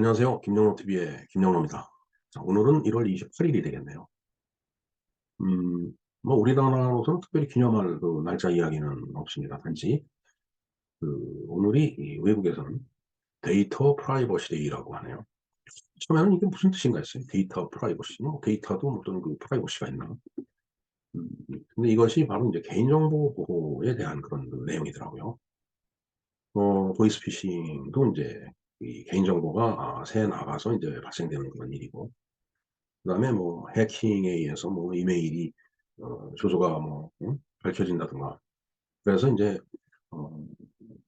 안녕하세요. 김영로TV의 김영로입니다. 자, 오늘은 1월 28일이 되겠네요. 뭐, 우리나라로서는 특별히 기념할 그 날짜 이야기는 없습니다. 단지, 오늘이 이 외국에서는 데이터 프라이버시 데이라고 하네요. 처음에는 이게 무슨 뜻인가 했어요. 데이터 프라이버시. 뭐, 데이터도 어떤 그 프라이버시가 있나. 음, 근데 이것이 바로 이제 개인정보 보호에 대한 그런 그 내용이더라고요. 보이스피싱도 이제 이 개인정보가 새 나가서 이제 발생되는 그런 일이고, 그다음에 뭐 해킹에 의해서 뭐 이메일이 주소가 뭐 밝혀진다든가. 그래서 인제 어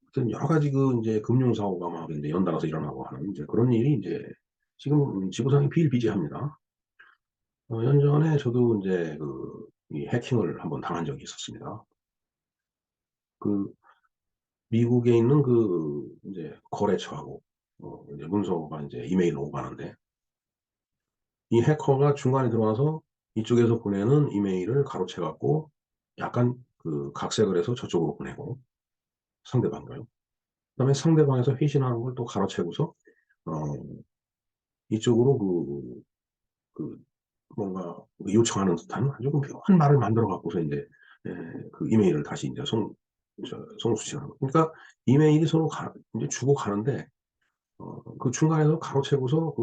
하여튼 여러 가지 그 인제 금융 사고가 막 인제 연달아서 일어나고 하는 인제 그런 일이 인제 지금 지구상이 비일비재합니다. 연전에 저도 인제 이 해킹을 한번 당한 적이 있었습니다. 그 미국에 있는 인제 거래처하고 인제 문서가 인제 이메일로 오가는데, 이 해커가 중간에 들어와서 이쪽에서 보내는 이메일을 가로채 갖고 약간 각색을 해서 저쪽으로 보내고, 상대방가요. 그다음에 상대방에서 회신하는 걸 또 가로채고서 어 이쪽으로 그 뭔가 요청하는 듯한 아주 묘한 말을 만들어 갖고서 인제 이메일을 다시 인제 송수신하는 거. 그러니까 이메일이 서로 인제 주고 가는데 그 중간에서 가로채고서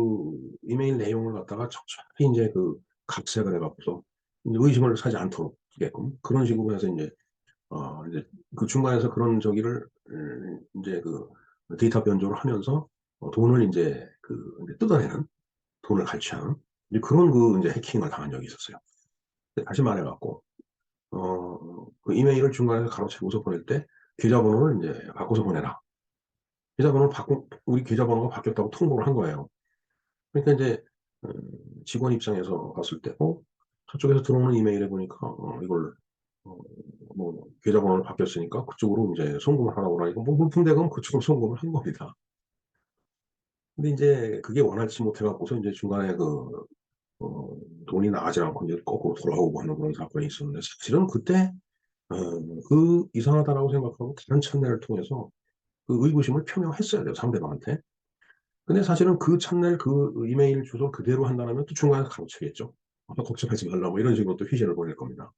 이메일 내용을 갖다가 척척히 인제 각색을 해 갖고서 인제 의심을 사지 않도록 하게끔 그런 식으로 해서 인제 그 중간에서 그런 저기를 인제 데이터 변조를 하면서 돈을 인제 뜯어내는, 돈을 갈취하는 이제 그런 인제 해킹을 당한 적이 있었어요. 근데 다시 말해 갖고 이메일을 중간에서 가로채고서 보낼 때 "계좌번호를 인제 바꿔서 보내라." 계좌번호를 바꾼 우리 계좌번호가 바뀌었다고 통보를 한 거예요. 그러니까 인제 어 직원 입장에서 봤을 때 저쪽에서 들어오는 이메일에 보니까 이걸 어 계좌번호를 바뀌었으니까 그쪽으로 인제 송금을 하라고 그러니까 뭐 물품 대금 그쪽으로 송금을 한 겁니다. 근데 인제 그게 원활치 못해 갖고서 인제 중간에 어 돈이 나가지 않고 인제 거꾸로 돌아오고 하는 그런 사건이 있었는데, 사실은 그때 어 '이상하다.'라고 생각하고 다른 채널을 통해서 의구심을 표명했어야 돼요, 상대방한테. 근데 사실은 그 채널 이메일 주소를 그대로 한다라면 또 중간에서 가로채겠죠. 걱정하지 말라." 뭐 이런 식으로 또 회신을 보낼 겁니다.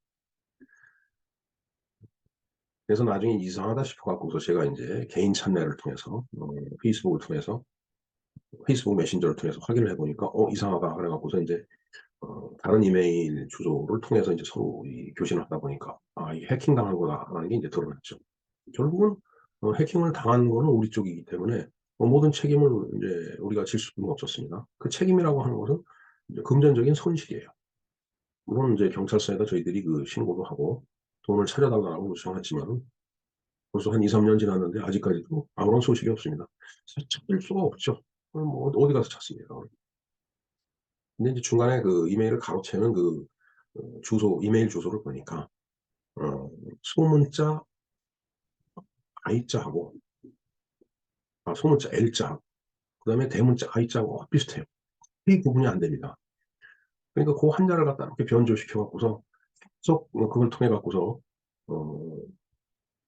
그래서 나중에 이상하다 싶어 갖고서 제가 인제 개인 채널을 통해서 페이스북을 통해서 페이스북 메신저를 통해서 확인을 해 보니까 이상하다." 그래 갖고서 인제 다른 이메일 주소를 통해서 인제 서로 이 교신을 하다 보니까 '아 이게 해킹당한 거다.'라는 게 인제 드러났죠. 결국은 해킹을 당한 거는 우리 쪽이기 때문에 모든 책임을 인제 우리가 질 수는 없었습니다. 그 책임이라고 하는 것은 이제 금전적인 손실이에요. 물론 인제 경찰서에다 저희들이 신고도 하고 돈을 찾아 달라고 요청했지만은 벌써 한 2-3년 지났는데 아직까지도 아무런 소식이 없습니다. 사실 찾을 수가 없죠. 뭐 어디 가서 찾습니까? 근데 인제 중간에 이메일을 가로채는 이메일 주소를 보니까 소문자 I자하고 소문자 L자, 그다음에 대문자 I자하고 비슷해요. 이 구분이 안 됩니다. 그러니까 고 한자를 갖다 이렇게 변조시켜 갖고서 계속 그걸 통해 갖고서 어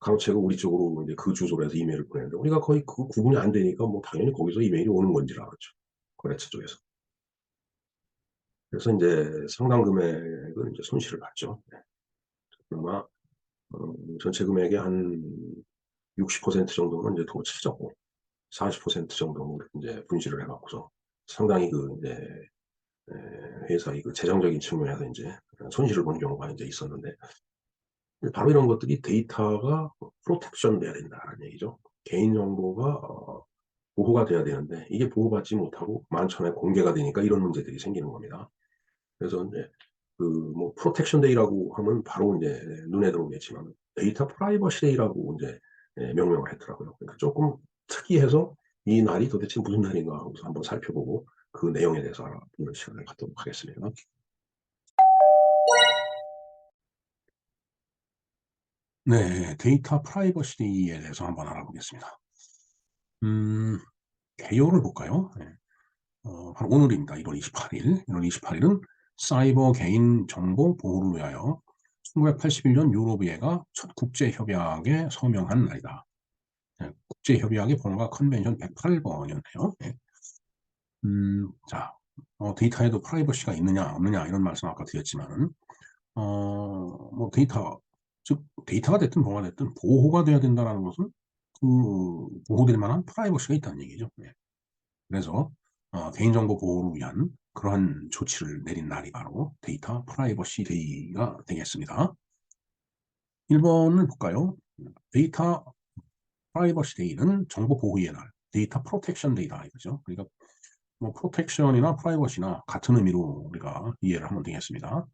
가로채고 우리 쪽으로 이제 그 주소로 해서 이메일을 보내는데, 우리가 거의 구분이 안 되니까 뭐 당연히 거기서 이메일이 오는 건 줄 알았죠, 거래처 쪽에서. 그래서 인제 상당 금액을 인제 손실을 봤죠. 네. 그나마 전체 금액의 한 60% 정도는 인제 더 치졌고 40% 정도는 인제 분실을 해 갖고서 상당히 인제 회사의 재정적인 측면에서 인제 손실을 본 경우가 인제 있었는데, 바로 이런 것들이 '데이터가 프로텍션 돼야 된다.'라는 얘기죠. 개인정보가 보호가 돼야 되는데 이게 보호받지 못하고 만천하에 공개가 되니까 이런 문제들이 생기는 겁니다. 그래서 인제 뭐 프로텍션 데이라고 하면 바로 인제 눈에 들어오겠지만 데이터 프라이버시 데이라고 인제 명명을 했더라고요. 그러니까 쪼끔 특이해서 '이 날이 도대체 무슨 날인가.' 하고서 한번 살펴보고 그 내용에 대해서 알아보는 시간을 갖도록 하겠습니다. 네. 데이터 프라이버시 데이에 대해서 한번 알아보겠습니다. 음 개요를 볼까요? 네. 바로 오늘입니다. 1월 28일. 1월 28일은 사이버 개인 정보 보호를 위하여 1981년 유럽의회가 첫 국제 협약에 서명한 날이다. 네. 국제 협약의 번호가 컨벤션 108 번이었네요. 네. 자, 데이터에도 프라이버시가 있느냐, 없느냐, 이런 말씀 아까 드렸지만은, 뭐 즉, 데이터가 됐든 뭐가 됐든 보호가 돼야 된다는 것은 그 보호될 만한 프라이버시가 있다는 얘기죠. 네. 그래서, 개인정보 보호를 위한 그러한 조치를 내린 날이 바로 데이터 프라이버시 데이가 되겠습니다. 1번을 볼까요? 데이터 프라이버시 데이는 정보 보호의 날, 데이터 프로텍션 데이다 이거죠. 그러니까 뭐 프로텍션이나 프라이버시나 같은 의미로 우리가 이해를 하면 되겠습니다.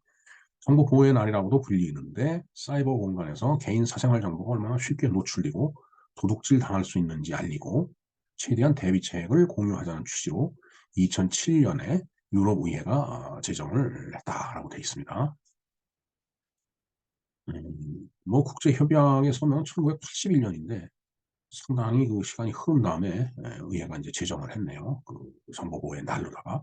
정보 보호의 날이라고도 불리는데 사이버 공간에서 개인 사생활 정보가 얼마나 쉽게 노출되고 도둑질 당할 수 있는지 알리고 최대한 대비책을 공유하자는 취지로 2007년에 유럽의회가 제정을 했다라고 되어 있습니다. 뭐 국제협약에 서면 1981년인데 상당히 그 시간이 흐른 다음에 의회가 이제 제정을 했네요. 그 정보보호의 날로다가.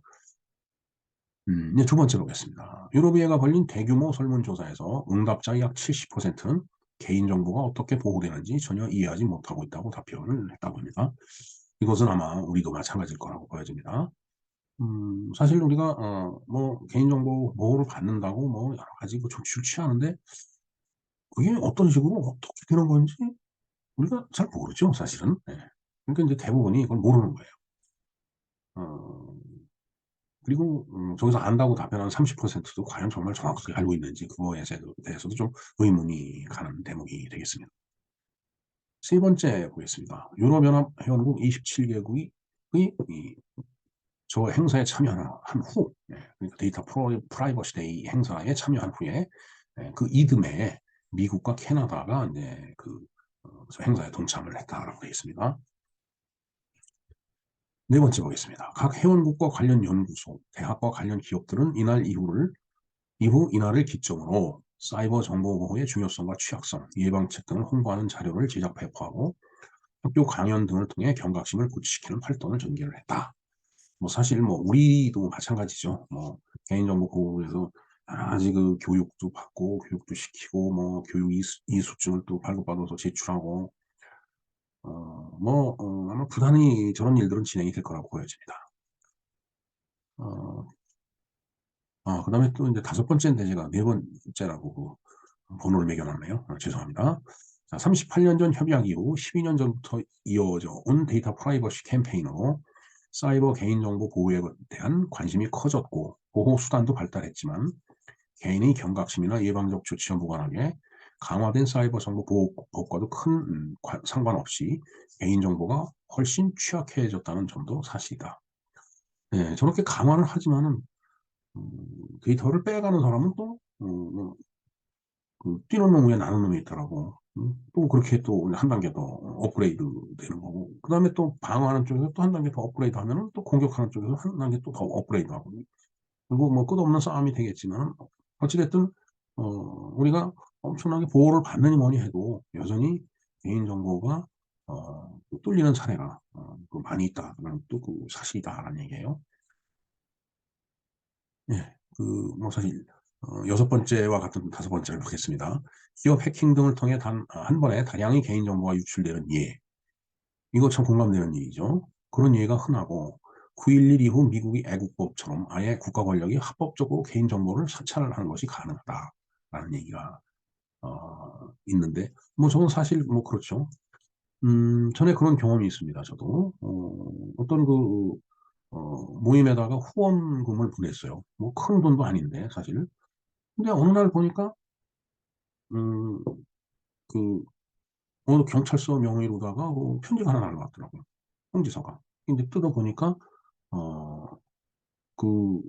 네, 두 번째 보겠습니다. 유럽의회가 벌린 대규모 설문조사에서 응답자의 약 70%는 개인정보가 어떻게 보호되는지 전혀 이해하지 못하고 있다고 답변을 했다고 합니다. 이것은 아마 우리도 마찬가지일 거라고 보여집니다. 사실 우리가 뭐 개인정보 보호를 받는다고 뭐 여러 가지 그 조치를 취하는데 그게 어떤 식으로 어떻게 되는 건지 우리가 잘 모르죠, 사실은. 네. 그러니까 이제 대부분이 이걸 모르는 거예요. 어, 그리고 저기서 안다고 답변한 30%도 과연 정말 정확하게 알고 있는지 그거에 대해서도 좀 의문이 가는 대목이 되겠습니다. 세 번째 보겠습니다. 유럽연합 회원국 27개국이 저 행사에 참여한 후, 그러니까 데이터 프라이버시 데이 행사에 참여한 후에 그 이듬해 미국과 캐나다가 이제 저 행사에 동참을 했다라고 되어 있습니다. 네 번째 보겠습니다. 각 회원국과 관련 연구소, 대학과 관련 기업들은 이날을 기점으로 사이버 정보 보호의 중요성과 취약성, 예방책 등을 홍보하는 자료를 제작 배포하고 학교 강연 등을 통해 경각심을 고취시키는 활동을 전개를 했다. 뭐 사실 뭐 우리도 마찬가지죠. 뭐 개인정보 보호에서 여러 가지 그 교육도 받고 교육도 시키고 뭐 교육 이수증을 또 발급받아서 제출하고 아마 부단히 저런 일들은 진행이 될 거라고 보여집니다. 어, 그다음에 또 이제 다섯 번째인데 제가 네 번째라고 그 번호를 매겨놨네요. 죄송합니다. 자, 38년 전 협약 이후 12년 전부터 이어져 온 데이터 프라이버시 캠페인으로 사이버 개인정보 보호에 대한 관심이 커졌고 보호 수단도 발달했지만 개인의 경각심이나 예방적 조치와 무관하게 강화된 사이버 정보 보호과도 큰 상관없이 개인정보가 훨씬 취약해졌다는 점도 사실이다. 네, 저렇게 강화를 하지만은 데이터를 빼가는 사람은 또 뛰는 놈 위에 나는 놈이 있더라고. 또 그렇게 또 한 단계 더 업그레이드 되는 거고. 그 다음에 또 방어하는 쪽에서 또 한 단계 더 업그레이드 하면은 또 공격하는 쪽에서 한 단계 또 더 업그레이드 하고. 그리고 뭐 끝없는 싸움이 되겠지만, 어찌됐든, 우리가 엄청나게 보호를 받느니 뭐니 해도 여전히 개인정보가, 뚫리는 사례가, 많이 있다. 또 그 사실이다라는 얘기예요. 예, 뭐 사실, 여섯 번째와 같은 다섯 번째를 보겠습니다. 기업 해킹 등을 통해 한 번에 다량의 개인정보가 유출되는 예. 이거 참 공감되는 얘기죠. 그런 예가 흔하고, 9.11 이후 미국의 애국법처럼 아예 국가 권력이 합법적으로 개인정보를 사찰하는 것이 가능하다라는 얘기가, 있는데, 뭐 저건 사실 뭐 그렇죠. 전에 그런 경험이 있습니다. 저도. 어떤 모임에다가 후원금을 보냈어요. 뭐 큰 돈도 아닌데, 사실. 근데 어느 날 보니까, 음, 그, 어느 경찰서 명의로다가 편지가 하나 날라왔더라고요. 통지서가. 근데 뜯어보니까, 어, 그,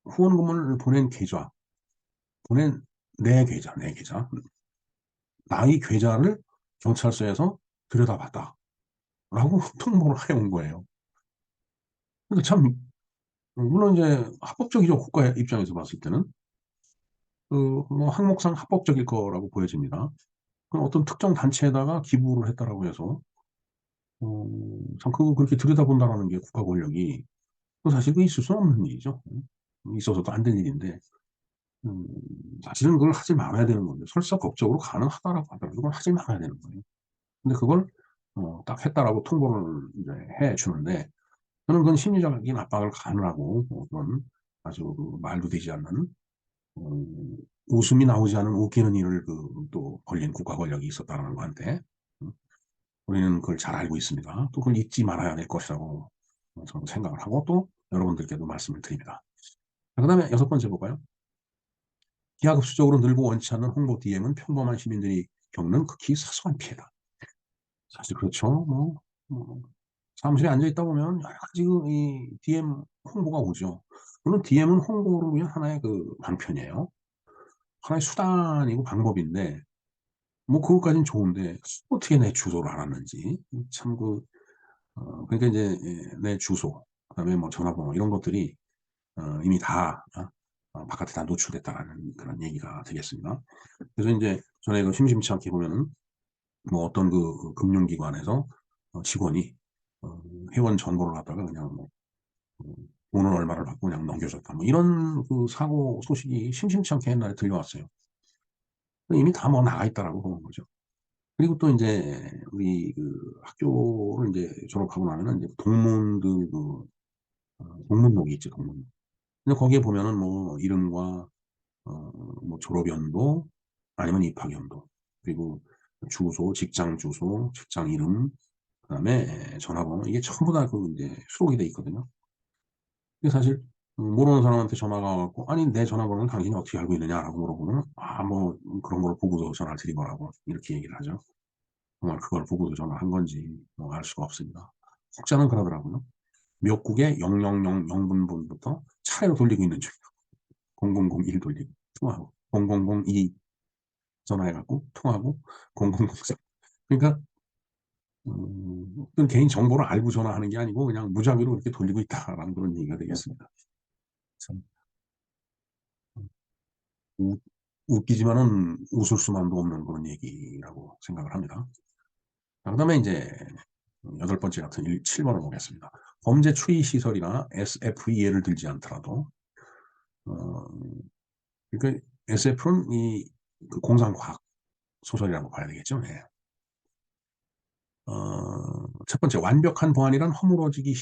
후원금을 보낸 계좌, 보낸 내 계좌, 나의 계좌를 경찰서에서 들여다봤다. 라고 통보를 해온 거예요. 근데 참, 물론 이제 합법적이죠. 국가 입장에서 봤을 때는. 뭐 항목상 합법적일 거라고 보여집니다. 어떤 특정 단체에다가 기부를 했다라고 해서 참 그거 그렇게 들여다본다라는 게 국가 권력이 사실 그 있을 수 없는 일이죠. 있어서도 안 될 일인데 음, 사실은 그걸 하지 말아야 되는 건데 설사 법적으로 가능하다라고 하더라도 그걸 하지 말아야 되는 거예요. 근데 그걸 딱 했다라고 통보를 이제 해 주는데 저는 그건 심리적인 압박을 가느라고 그런 아주 그 말도 되지 않는 어, 웃음이 나오지 않은 웃기는 일을 또 벌린 국가 권력이 있었다는 거한테 우리는 그걸 잘 알고 있습니다. 또 그걸 잊지 말아야 될 것이라고 저는 생각을 하고 또 여러분들께도 말씀을 드립니다. 그 다음에 여섯 번째 볼까요? 기하급수적으로 늘고 원치 않는 홍보 DM은 평범한 시민들이 겪는 극히 사소한 피해다. 사실 그렇죠. 뭐 사무실에 앉아 있다 보면 여러 가지 이 DM 홍보가 오죠. 물론 DM은 홍보를 위한 하나의 그 방편이에요. 하나의 수단이고 방법인데 뭐 그것까진 좋은데 어떻게 내 주소를 알았는지 참 그러니까 이제 내 주소 그다음에 뭐 전화번호 이런 것들이 이미 다 바깥에 다 노출됐다라는 그런 얘기가 되겠습니다. 그래서 이제 전에 그 심심치 않게 보면은 뭐 어떤 그 금융기관에서 직원이 어, 회원 정보를 갖다가 그냥 뭐 어, 돈을 얼마를 받고 그냥 넘겨줬다. 뭐 이런 그 사고 소식이 심심치 않게 옛날에 들려왔어요. 이미 다 뭐 나가 있다라고 보는 거죠. 그리고 또 이제 우리 그 학교를 이제 졸업하고 나면은 이제 동문들 동문록이 있죠, 동문록. 근데 거기에 보면은 뭐 이름과 뭐 졸업연도 아니면 입학연도 그리고 주소, 직장 주소, 직장 이름, 그다음에 전화번호 이게 전부 다 그 이제 수록이 돼 있거든요. 근데 사실 모르는 사람한테 전화가 와갖고 아니 내 전화번호는 당신이 어떻게 알고 있느냐라고 물어보면 뭐 그런 걸 보고서 전화를 드린 거라고 이렇게 얘기를 하죠. 정말 그걸 보고서 전화한 건지 뭐 알 수가 없습니다. 혹자는 그러더라고요. 미역국에 0000분부터 차례로 돌리고 있는 중이다. 0001 돌리고 통화하고 0002 전화해갖고 통화하고 0004 그러니까 어떤 개인 정보를 알고 전화하는 게 아니고 그냥 무작위로 이렇게 돌리고 있다라는 그런 얘기가 되겠습니다. 참 우- 웃기지만은 웃을 수만도 없는 그런 얘기라고 생각을 합니다. 그다음에 이제 여덟 번째 같은 7번을 보겠습니다. 범죄 추이 시설이나 SF이 예를 들지 않더라도 어, 그러니까 SF는 그 공상과학 소설이라고 봐야 되겠죠. 네. 첫 번째 완벽한 보안이란 허물어지기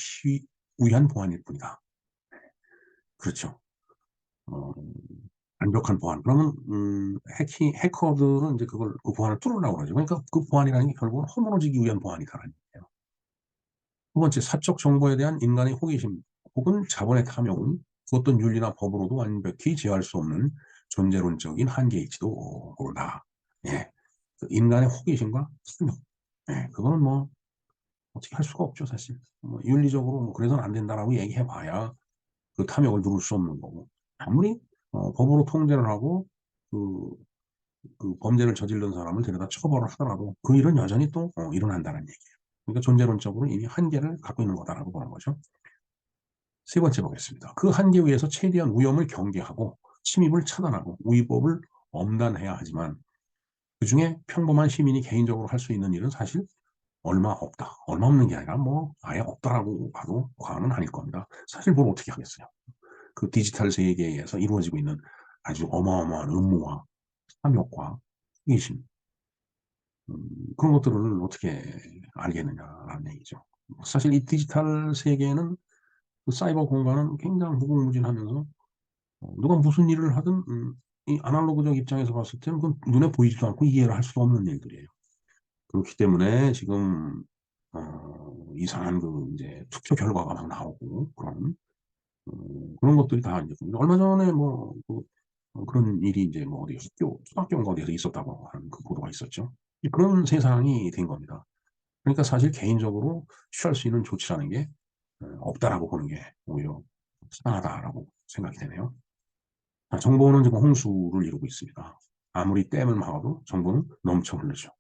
위한 보안일 뿐이다. 그렇죠. 어, 완벽한 보안. 그러면 해커들은 이제 그 보안을 뚫으려고 그러죠. 그러니까 그 보안이라는 게 결국은 허물어지기 위한 보안이다라는 얘기예요. 두 번째 사적 정보에 대한 인간의 호기심 혹은 자본의 탐욕은 그 어떤 윤리나 법으로도 완벽히 제어할 수 없는 존재론적인 한계일지도 모르다. 예. 그 인간의 호기심과 탐욕. 예. 그거는 뭐 어떻게 할 수가 없죠, 사실. 뭐 윤리적으로 뭐 그래서는 안 된다라고 얘기해봐야 그 탐욕을 누를 수 없는 거고. 아무리 법으로 통제를 하고 그, 그 범죄를 저지른 사람을 데려다 처벌을 하더라도 그 일은 여전히 또 일어난다는 얘기예요. 그러니까 존재론적으로 이미 한계를 갖고 있는 거다라고 보는 거죠. 세 번째 보겠습니다. 그 한계 위에서 최대한 위험을 경계하고 침입을 차단하고 위법을 엄단해야 하지만 그중에 평범한 시민이 개인적으로 할 수 있는 일은 사실 얼마 없다. 얼마 없는 게 아니라 뭐 아예 없다라고 봐도 과언은 아닐 겁니다. 사실 뭘 어떻게 하겠어요. 그 디지털 세계에서 이루어지고 있는 아주 어마어마한 음모와 탐욕과 호기심 그런 것들을 어떻게 알겠느냐라는 얘기죠. 사실 이 디지털 세계는 그 사이버 공간은 굉장히 무궁무진하면서 누가 무슨 일을 하든 이 아날로그적 입장에서 봤을 때는 그건 눈에 보이지도 않고 이해를 할 수도 없는 일들이에요. 그렇기 때문에 지금 이상한 그 이제 투표 결과가 막 나오고 그런 것들이 다 이제 얼마 전에 그런 일이 이제 뭐 어디 초등학교인가 어디에서 있었다고 하는 그 보도가 있었죠. 그런 세상이 된 겁니다. 그러니까 사실 개인적으로 취할 수 있는 조치라는 게 없다라고 보는 게 오히려 타당하다라고 생각이 되네요. 자, 정보는 지금 홍수를 이루고 있습니다. 아무리 댐을 막아도 정보는 넘쳐 흐르죠.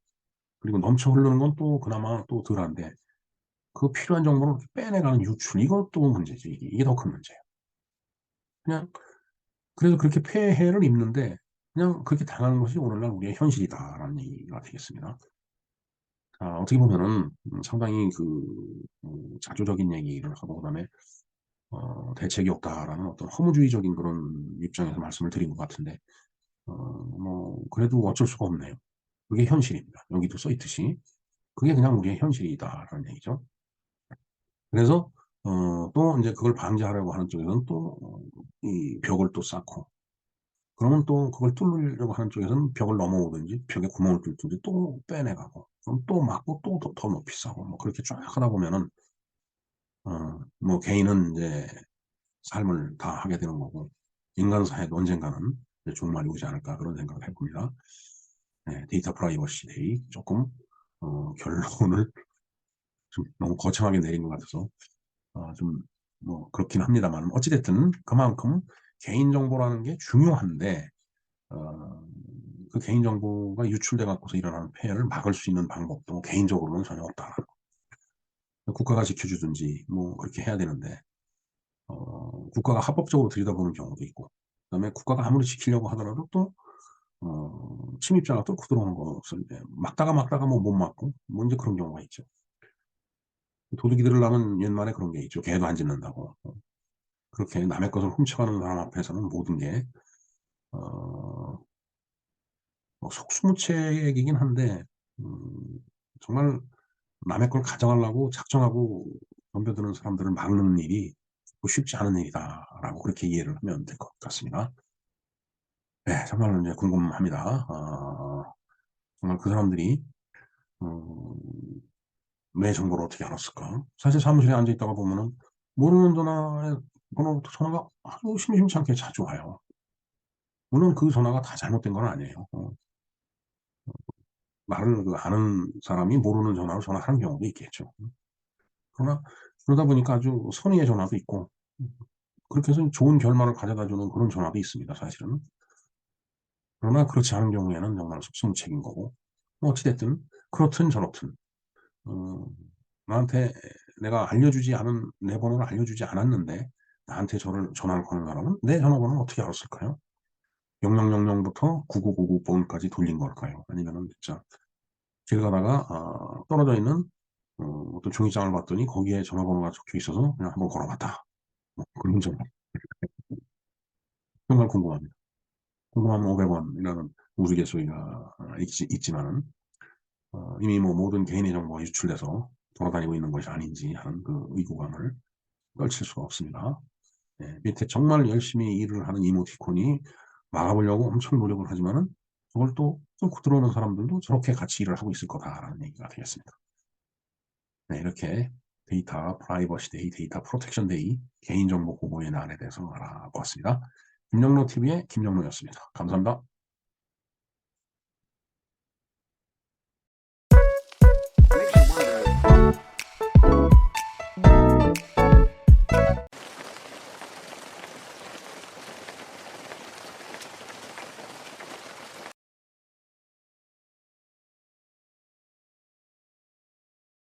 그리고 넘쳐 흐르는 건 또 그나마 또 덜한데 그 필요한 정보를 빼내가는 유출 이것도 문제지. 이게 더 큰 문제예요. 그냥 그래서 그렇게 폐해를 입는데 그냥 그렇게 당하는 것이 오늘날 우리의 현실이다라는 얘기가 되겠습니다. 자, 어떻게 보면은 상당히 자조적인 얘기를 하고 그다음에 대책이 없다라는 어떤 허무주의적인 그런 입장에서 말씀을 드린 것 같은데 뭐 그래도 어쩔 수가 없네요. 그게 현실입니다. 여기도 써 있듯이 그게 그냥 우리의 현실이다라는 얘기죠. 그래서 또 이제 그걸 방지하려고 하는 쪽에서는 또, 이 벽을 또 쌓고, 그러면 또 그걸 뚫으려고 하는 쪽에서는 벽을 넘어오든지, 벽에 구멍을 뚫든지 또 빼내가고, 그럼 또 막고 또 더 높이 쌓고, 뭐 그렇게 쫙 하다 보면은, 뭐 개인은 이제 삶을 다 하게 되는 거고, 인간 사회도 언젠가는 이제 종말이 오지 않을까 그런 생각을 해봅니다. 네, 데이터 프라이버시 데이 조금, 결론을 좀 너무 거창하게 내린 것 같아서, 좀, 뭐, 그렇긴 합니다만, 어찌됐든 그만큼 개인정보라는 게 중요한데, 어, 그 개인정보가 유출돼 갖고서 일어나는 폐해를 막을 수 있는 방법도 개인적으로는 전혀 없다. 국가가 지켜주든지, 뭐, 그렇게 해야 되는데, 국가가 합법적으로 들여다보는 경우도 있고, 그다음에 국가가 아무리 지키려고 하더라도 또, 침입자가 뚫고 들어오는 것을 이제 막다가 뭐 못 막고, 뭐 이제 그런 경우가 있죠. 도둑이 들으려면 옛말에 그런 게 있죠. 개도 안 짖는다고. 그렇게 남의 것을 훔쳐가는 사람 앞에서는 모든 게, 어, 뭐 속수무책이긴 한데, 정말 남의 걸 가져가려고 작정하고 덤벼드는 사람들을 막는 일이 쉽지 않은 일이다라고 그렇게 이해를 하면 될 것 같습니다. 네, 정말 이제 궁금합니다. 정말 그 사람들이, 어, 내 정보를 어떻게 알았을까? 사실 사무실에 앉아 있다가 보면은 모르는 전화에 번호부터 전화가 아주 심심치 않게 자주 와요. 물론 그 전화가 다 잘못된 건 아니에요. 나를 그 아는 사람이 모르는 전화로 전화하는 경우도 있겠죠. 그러나 그러다 보니까 아주 선의의 전화도 있고 그렇게 해서 좋은 결말을 가져다 주는 그런 전화도 있습니다. 사실은. 그러나 그렇지 않은 경우에는 정말 속수무책인 거고 뭐 어찌됐든 그렇든 저렇든 어, 나한테 내가 알려주지 않은 내 번호를 알려주지 않았는데 나한테 전화를 거는 사람은 내 전화번호를 어떻게 알았을까요? 0000부터 9999번까지 돌린 걸까요? 아니면은 진짜 길 가다가 떨어져 있는 어떤 종이장을 봤더니 거기에 전화번호가 적혀 있어서 그냥 한번 걸어봤다. 뭐 그런 점 정말 궁금합니다. 궁금하면 500원이라는 우스갯소리가 있지만은 이미 뭐 모든 개인의 정보가 유출돼서 돌아다니고 있는 것이 아닌지 하는 그 의구감을 떨칠 수가 없습니다. 예, 밑에 정말 열심히 일을 하는 이모티콘이 막아보려고 엄청 노력을 하지만은 그걸 또 뚫고 들어오는 사람들도 저렇게 같이 일을 하고 있을 거다라는 얘기가 되겠습니다. 네, 이렇게 데이터 프라이버시 데이, 데이터 프로텍션 데이, 개인정보 보호의 날에 대해서 알아보았습니다. 김영로 TV의 김영로였습니다. 감사합니다.